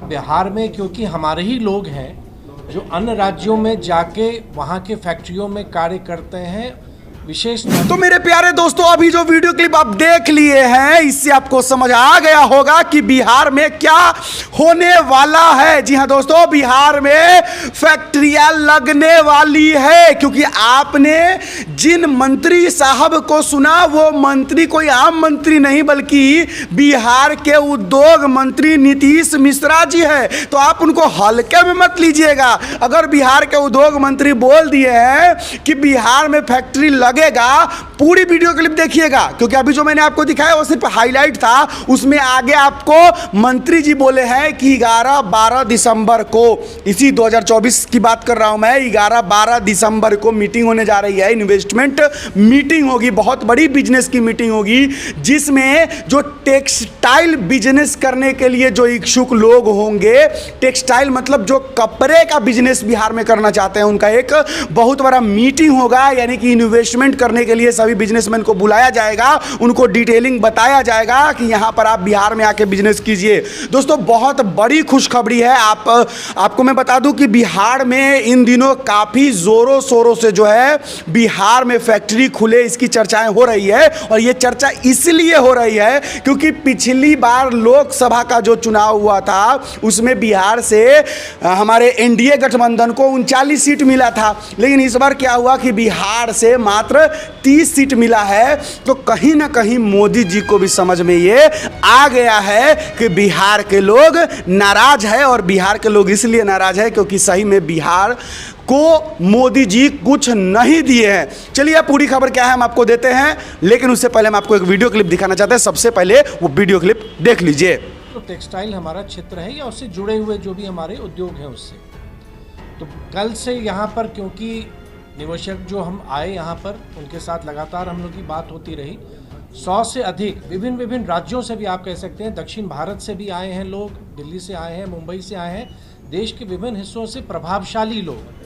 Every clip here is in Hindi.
बिहार में क्योंकि हमारे ही लोग हैं जो अन्य राज्यों में जाके वहाँ के फैक्ट्रियों में कार्य करते हैं विशेष। तो मेरे प्यारे दोस्तों, अभी जो वीडियो क्लिप आप देख लिए हैं इससे आपको समझ आ गया होगा कि बिहार में क्या होने वाला है। जी हां दोस्तों, बिहार में फैक्ट्रियां लगने वाली है, क्योंकि आपने जिन मंत्री साहब को सुना वो मंत्री कोई आम मंत्री नहीं बल्कि बिहार के उद्योग मंत्री नीतीश मिश्रा जी है। तो आप उनको हल्के में मत लीजिएगा। अगर बिहार के उद्योग मंत्री बोल दिए हैं कि बिहार में फैक्ट्री लगेगा, पूरी वीडियो क्लिप देखिएगा, क्योंकि अभी जो मैंने आपको दिखाया वो सिर्फ हाईलाइट था। उसमें आगे आपको मंत्री जी बोले हैं कि 11-12 दिसंबर को, इसी 2024 की बात कर रहा हूं मैं, 11-12 दिसंबर को मीटिंग होने जा रही है। इन्वेस्टमेंट मीटिंग होगी, बहुत बड़ी बिजनेस की मीटिंग होगी, जिसमें जो टेक्सटाइल बिजनेस करने के लिए जो इच्छुक लोग होंगे, टेक्सटाइल मतलब जो कपड़े का बिजनेस बिहार में करना चाहते हैं, उनका एक बहुत बड़ा मीटिंग होगा। यानी कि इन्वेस्टमेंट करने के लिए सभी बिजनेसमैन को बुलाया जाएगा, उनको डिटेलिंग बताया जाएगा कि यहां पर आप बिहार में आके बिजनेस कीजिए। दोस्तों, बहुत बड़ी खुशखबरी है। आपको मैं बता दूं कि बिहार में इन दिनों काफी जोरों शोरों से जो है बिहार में फैक्ट्री खुले, इसकी चर्चाएं हो रही है। और ये चर्चा इसलिए हो रही है क्योंकि पिछली बार लोकसभा का जो चुनाव हुआ था उसमें बिहार से हमारे एनडीए गठबंधन को 39 सीट मिला था, लेकिन इस बार क्या हुआ कि बिहार से मात्र 30 सीट मिला है। तो कहीं ना कहीं मोदी जी को भी समझ में ये आ गया है कि बिहार के लोग नाराज है। और बिहार के लोग इसलिए नाराज है क्योंकि सही में बिहार को मोदी जी कुछ नहीं दिए हैं। चलिए, पूरी खबर क्या है हम आपको देते हैं, लेकिन उससे पहले हम आपको एक वीडियो क्लिप दिखाना चाहते हैं। सबसे पहले वो वीडियो क्लिप देख लीजिए। तो टेक्सटाइल हमारा क्षेत्र है या उससे जुड़े हुए जो भी हमारे उद्योग हैं उससे, तो कल से यहाँ पर क्योंकि निवेशक जो हम आए यहाँ पर, उनके साथ लगातार हम लोग की बात होती रही। 100 से अधिक विभिन्न राज्यों से भी आप कह सकते हैं, दक्षिण भारत से भी आए हैं लोग, दिल्ली से आए हैं, मुंबई से आए हैं, देश के विभिन्न हिस्सों से प्रभावशाली लोग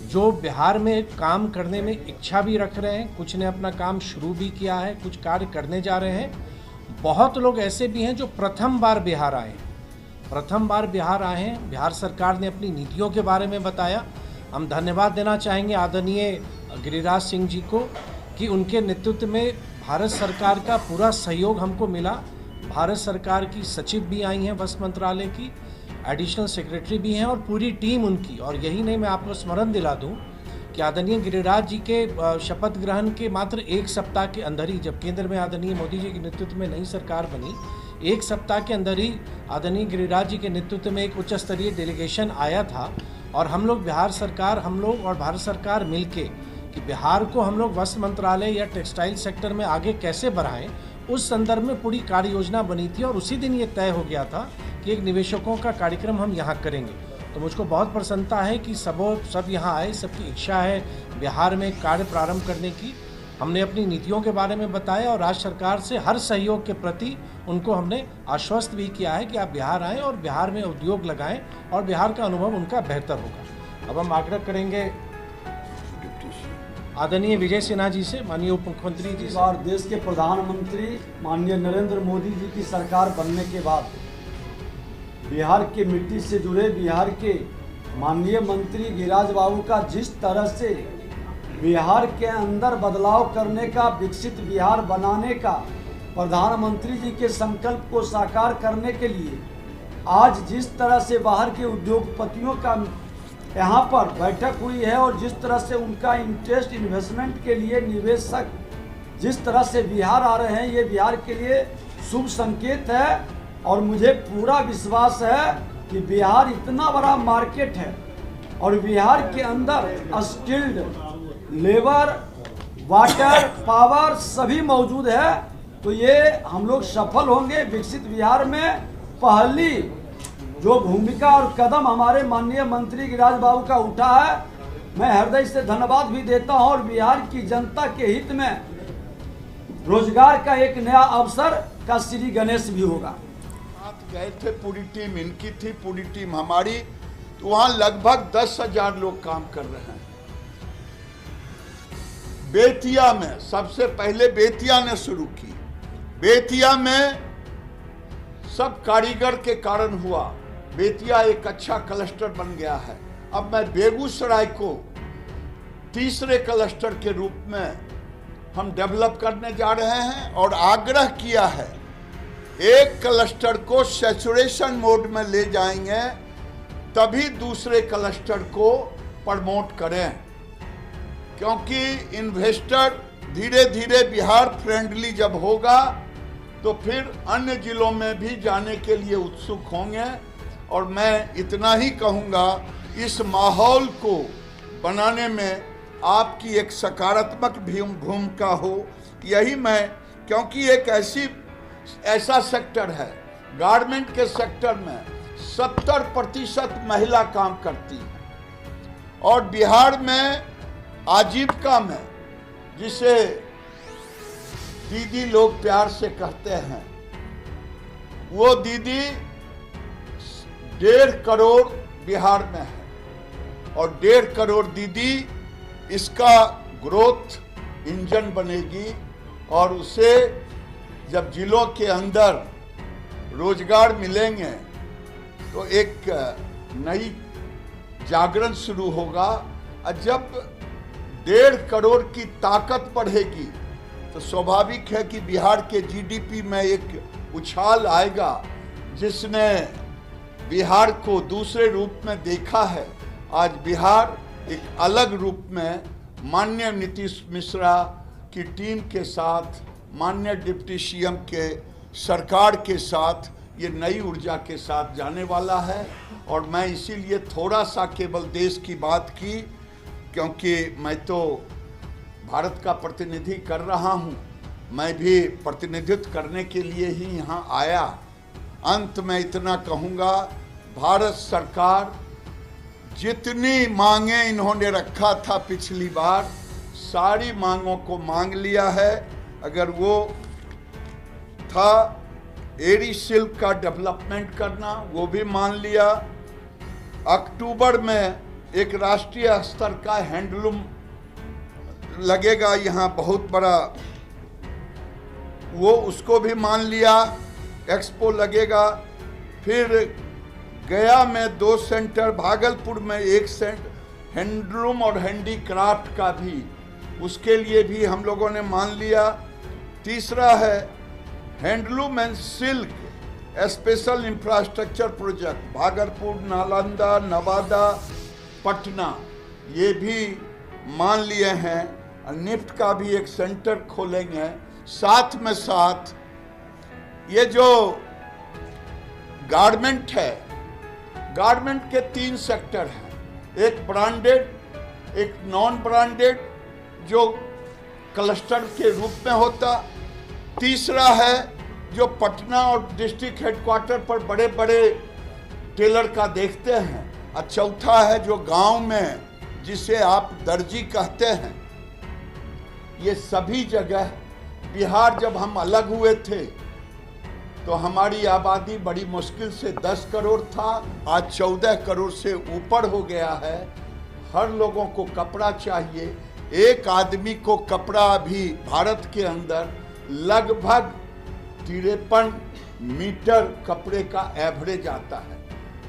जो बिहार में काम करने में इच्छा भी रख रहे हैं। कुछ ने अपना काम शुरू भी किया है, कुछ कार्य करने जा रहे हैं। बहुत लोग ऐसे भी हैं जो प्रथम बार बिहार आए हैं। बिहार सरकार ने अपनी नीतियों के बारे में बताया। हम धन्यवाद देना चाहेंगे आदरणीय गिरिराज सिंह जी को कि उनके नेतृत्व में भारत सरकार का पूरा सहयोग हमको मिला। भारत सरकार की सचिव भी आई हैं, वस्त्र मंत्रालय की एडिशनल सेक्रेटरी भी हैं और पूरी टीम उनकी। और यही नहीं, मैं आपको स्मरण दिला दूं कि आदरणीय गिरिराज जी के शपथ ग्रहण के मात्र 1 सप्ताह के अंदर ही, जब केंद्र में आदरणीय मोदी जी के नेतृत्व में नई सरकार बनी, 1 सप्ताह के अंदर ही आदरणीय गिरिराज जी के नेतृत्व में एक उच्च स्तरीय डेलीगेशन आया था। और हम लोग बिहार सरकार, हम लोग और भारत सरकार मिलके कि बिहार को हम लोग वस्त्र मंत्रालय या टेक्सटाइल सेक्टर में आगे कैसे बढ़ाएं, उस संदर्भ में पूरी कार्य योजना बनी थी। और उसी दिन ये तय हो गया था कि एक निवेशकों का कार्यक्रम हम यहाँ करेंगे। तो मुझको बहुत प्रसन्नता है कि सब यहाँ आए, सबकी इच्छा है बिहार में कार्य प्रारंभ करने की। हमने अपनी नीतियों के बारे में बताया और राज्य सरकार से हर सहयोग के प्रति उनको हमने आश्वस्त भी किया है कि आप बिहार आएँ और बिहार में उद्योग लगाएं और बिहार का अनुभव उनका बेहतर होगा। अब हम आग्रह करेंगे आदरणीय विजय सिन्हा जी से, माननीय उप मुख्यमंत्री जी से। और देश के प्रधानमंत्री माननीय नरेंद्र मोदी जी की सरकार बनने के बाद बिहार के मिट्टी से जुड़े बिहार के माननीय मंत्री गिरिराज बाबू का जिस तरह से बिहार के अंदर बदलाव करने का, विकसित बिहार बनाने का, प्रधानमंत्री जी के संकल्प को साकार करने के लिए आज जिस तरह से बाहर के उद्योगपतियों का यहाँ पर बैठक हुई है और जिस तरह से उनका इंटरेस्ट इन्वेस्टमेंट के लिए निवेशक जिस तरह से बिहार आ रहे हैं, ये बिहार के लिए शुभ संकेत है। और मुझे पूरा विश्वास है कि बिहार इतना बड़ा मार्केट है और बिहार के अंदर स्किल्ड लेबर, वाटर, पावर सभी मौजूद है। तो ये हम लोग सफल होंगे। विकसित बिहार में पहली जो भूमिका और कदम हमारे माननीय मंत्री गिरिराज बाबू का उठा है, मैं हृदय से धन्यवाद भी देता हूं। और बिहार की जनता के हित में रोजगार का एक नया अवसर का श्री गणेश भी होगा। गए थे, पूरी टीम इनकी थी, पूरी टीम हमारी, तो वहां लगभग 10,000 लोग काम कर रहे हैं। बेतिया में सबसे पहले बेतिया ने शुरू की। बेतिया में सब कारीगर के कारण हुआ, बेतिया एक अच्छा क्लस्टर बन गया है। अब मैं बेगूसराय को तीसरे क्लस्टर के रूप में हम डेवलप करने जा रहे हैं और आग्रह किया है एक क्लस्टर को सैचुरेशन मोड में ले जाएंगे तभी दूसरे क्लस्टर को प्रमोट करें, क्योंकि इन्वेस्टर धीरे धीरे बिहार फ्रेंडली जब होगा तो फिर अन्य जिलों में भी जाने के लिए उत्सुक होंगे। और मैं इतना ही कहूँगा, इस माहौल को बनाने में आपकी एक सकारात्मक भूमिका हो, यही मैं, क्योंकि एक ऐसा सेक्टर है, गारमेंट के सेक्टर में 70% महिला काम करती है और बिहार में आजीविका में, जिसे दीदी लोग प्यार से कहते हैं, वो दीदी 1.5 करोड़ बिहार में है और 1.5 करोड़ दीदी इसका ग्रोथ इंजन बनेगी। और उसे जब जिलों के अंदर रोजगार मिलेंगे तो एक नई जागरण शुरू होगा। और जब 1.5 करोड़ की ताकत बढ़ेगी तो स्वाभाविक है कि बिहार के जीडीपी में एक उछाल आएगा। जिसने बिहार को दूसरे रूप में देखा है, आज बिहार एक अलग रूप में माननीय नीतीश मिश्रा की टीम के साथ, माननीय डिप्टी सीएम के सरकार के साथ, ये नई ऊर्जा के साथ जाने वाला है। और मैं इसीलिए थोड़ा सा केवल देश की बात की, क्योंकि मैं तो भारत का प्रतिनिधि कर रहा हूँ, मैं भी प्रतिनिधित्व करने के लिए ही यहाँ आया। अंत में इतना कहूँगा, भारत सरकार जितनी मांगे इन्होंने रखा था पिछली बार, सारी मांगों को मांग लिया है। अगर वो था एरी सिल्क का डेवलपमेंट करना, वो भी मान लिया। अक्टूबर में एक राष्ट्रीय स्तर का हैंडलूम लगेगा यहाँ बहुत बड़ा, वो उसको भी मान लिया। एक्सपो लगेगा। फिर गया में 2 सेंटर, भागलपुर में 1 सेंटर हैंडलूम और हैंडीक्राफ्ट का भी, उसके लिए भी हम लोगों ने मान लिया। तीसरा है handloom and silk special infrastructure project, Bhagalpur, Nalanda, Nawada, Patna, ये भी मान लिए हैं। निफ्ट का भी एक सेंटर खोलेंगे। साथ में साथ ये जो गारमेंट है, गारमेंट के 3 सेक्टर हैं, एक ब्रांडेड, एक नॉन ब्रांडेड जो क्लस्टर के रूप में होता, तीसरा है जो पटना और डिस्ट्रिक्ट हेडक्वार्टर पर बड़े बड़े टेलर का देखते हैं, और चौथा है जो गांव में, जिसे आप दर्जी कहते हैं। ये सभी जगह बिहार, जब हम अलग हुए थे तो हमारी आबादी बड़ी मुश्किल से 10 करोड़ था, आज 14 करोड़ से ऊपर हो गया है। हर लोगों को कपड़ा चाहिए। एक आदमी को कपड़ा भी भारत के अंदर लगभग 53 मीटर कपड़े का एवरेज आता है।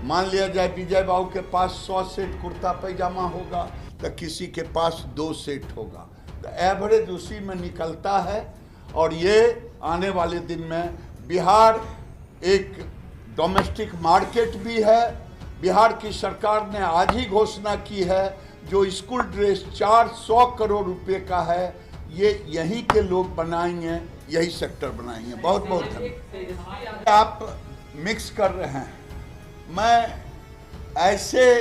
मान लिया जाए विजय बाबू के पास 100 सेट कुर्ता पैजामा होगा तो किसी के पास 2 सेट होगा, तो एवरेज उसी में निकलता है। और ये आने वाले दिन में बिहार एक डोमेस्टिक मार्केट भी है। बिहार की सरकार ने आज ही घोषणा की है जो स्कूल ड्रेस 400 करोड़ रुपए का है, ये यहीं के लोग बनाएंगे, यही सेक्टर बनाएंगे। बहुत बहुत धन्यवाद। आप मिक्स कर रहे हैं, मैं ऐसे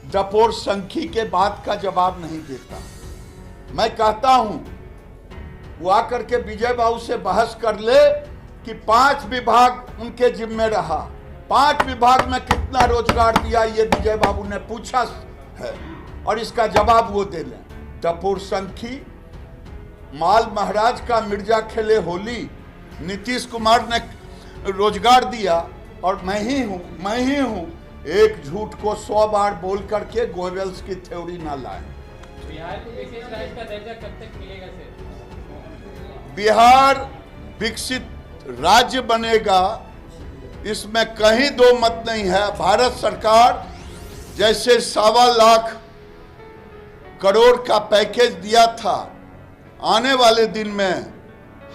डपोर संखी के बात का जवाब नहीं देता। मैं कहता हूं वो आकर के विजय बाबू से बहस कर ले कि 5 विभाग उनके जिम्मे रहा, 5 विभाग में कितना रोजगार दिया, ये विजय बाबू ने पूछा है और इसका जवाब वो दे लें। डपोर संखी, माल महाराज का मिर्जा खेले होली, नीतीश कुमार ने रोजगार दिया और मैं ही हूं। एक झूठ को 100 बार बोल करके गोयबल्स की थ्योरी ना लाए। बिहार को विशेष राज्य का दर्जा कब तक मिलेगा सर? बिहार विकसित राज्य बनेगा इसमें कहीं दो मत नहीं है। भारत सरकार जैसे 1.25 लाख करोड़ का पैकेज दिया था, आने वाले दिन में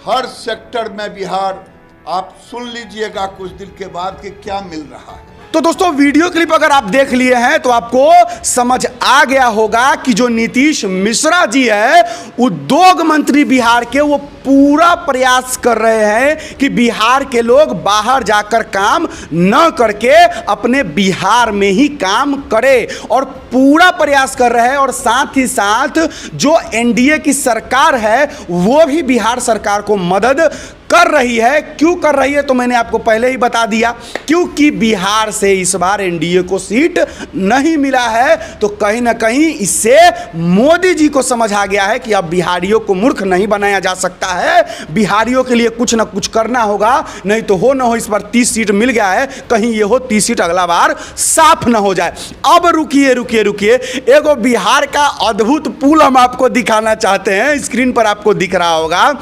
हर सेक्टर में बिहार, आप सुन लीजिएगा कुछ दिन के बाद कि क्या मिल रहा है। तो दोस्तों वीडियो क्लिप अगर आप देख लिए हैं तो आपको समझ आ गया होगा कि जो नीतीश मिश्रा जी है, उद्योग मंत्री बिहार के, वो पूरा प्रयास कर रहे हैं कि बिहार के लोग बाहर जाकर काम न करके अपने बिहार में ही काम करें, और पूरा प्रयास कर रहे हैं। और साथ ही साथ जो एनडीए की सरकार है वो भी बिहार सरकार को मदद कर रही है। क्यों कर रही है तो मैंने आपको पहले ही बता दिया, क्योंकि बिहार से इस बार एनडीए को सीट नहीं मिला है। तो कहीं ना कहीं इससे मोदी जी को समझ आ गया है कि अब बिहारियों को मूर्ख नहीं बनाया जा सकता है, बिहारियों के लिए कुछ ना कुछ करना होगा, नहीं तो हो ना हो इस बार 30 सीट मिल गया है, कहीं ये हो 30 सीट अगला बार साफ ना हो जाए। अब रुकिए रुकिए रुकिए, एगो बिहार का अद्भुत पुल हम आपको दिखाना चाहते हैं, स्क्रीन पर आपको दिख रहा होगा।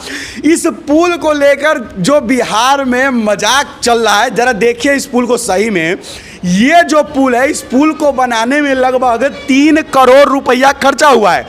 इस पुल को लेकर जो बिहार में मजाक चल रहा है, जरा देखिए इस पुल को सही में। ये जो पुल है, इस पुल को बनाने में लगभग 3 करोड़ रुपया खर्चा हुआ है।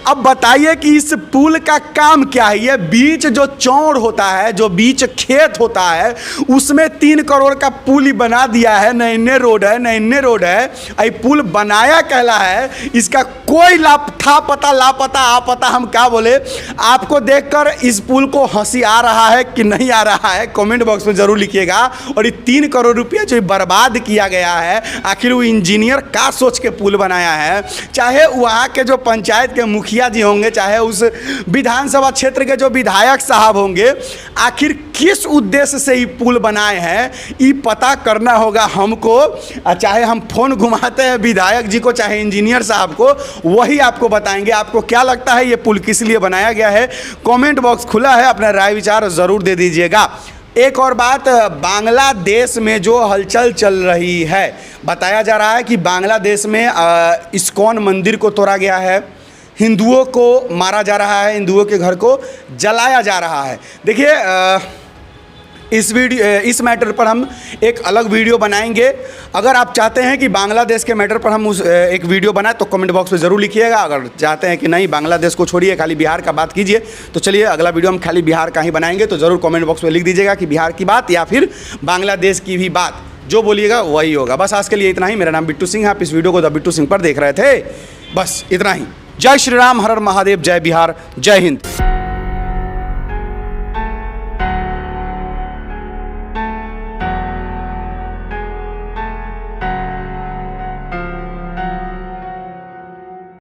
अब बताइए कि इस पुल का काम क्या है। ये बीच जो चौड़ होता है, जो बीच खेत होता है, उसमें 3 करोड़ का पुल ही बना दिया है। न इन्ने रोड है, न इन्ने रोड है। ये पुल बनाया कहला है, इसका कोई लापता आपता हम क्या बोले। आपको देखकर इस पुल को हंसी आ रहा है कि नहीं आ रहा है, कमेंट बॉक्स में जरूर लिखिएगा। और ये 3 करोड़ रुपया जो बर्बाद किया गया है, आखिर वो इंजीनियर का सोच के पुल बनाया है। चाहे वहाँ के जो पंचायत के मुखिया जी होंगे, चाहे उस विधानसभा क्षेत्र के जो विधायक साहब होंगे, आखिर किस उद्देश्य से ये पुल बनाए हैं, ये पता करना होगा हमको। चाहे हम फोन घुमाते हैं विधायक जी को, चाहे इंजीनियर साहब को, वही आपको बताएंगे। आपको क्या लगता है ये पुल किस लिए बनाया गया है? कमेंट बॉक्स खुला है, अपना राय विचार जरूर दे दीजिएगा। एक और बात, बांग्लादेश में जो हलचल चल रही है, बताया जा रहा है कि बांग्लादेश में इस्कॉन मंदिर को तोड़ा गया है, हिंदुओं को मारा जा रहा है, हिंदुओं के घर को जलाया जा रहा है। देखिए इस मैटर पर हम एक अलग वीडियो बनाएंगे। अगर आप चाहते हैं कि बांग्लादेश के मैटर पर हम एक वीडियो बनाएं तो कमेंट बॉक्स में ज़रूर लिखिएगा। अगर चाहते हैं कि नहीं बांग्लादेश को छोड़िए, खाली बिहार का बात कीजिए, तो चलिए अगला वीडियो हम खाली बिहार का ही बनाएंगे। तो ज़रूर कमेंट बॉक्स में लिख दीजिएगा कि बिहार की बात या फिर बांग्लादेश की भी बात, जो बोलिएगा वही होगा। बस आज के लिए इतना ही। मेरा नाम बिट्टू सिंह है, आप इस वीडियो को द बिट्टू सिंह पर देख रहे थे। बस इतना ही। जय श्री राम, हर हर महादेव, जय बिहार, जय हिंद।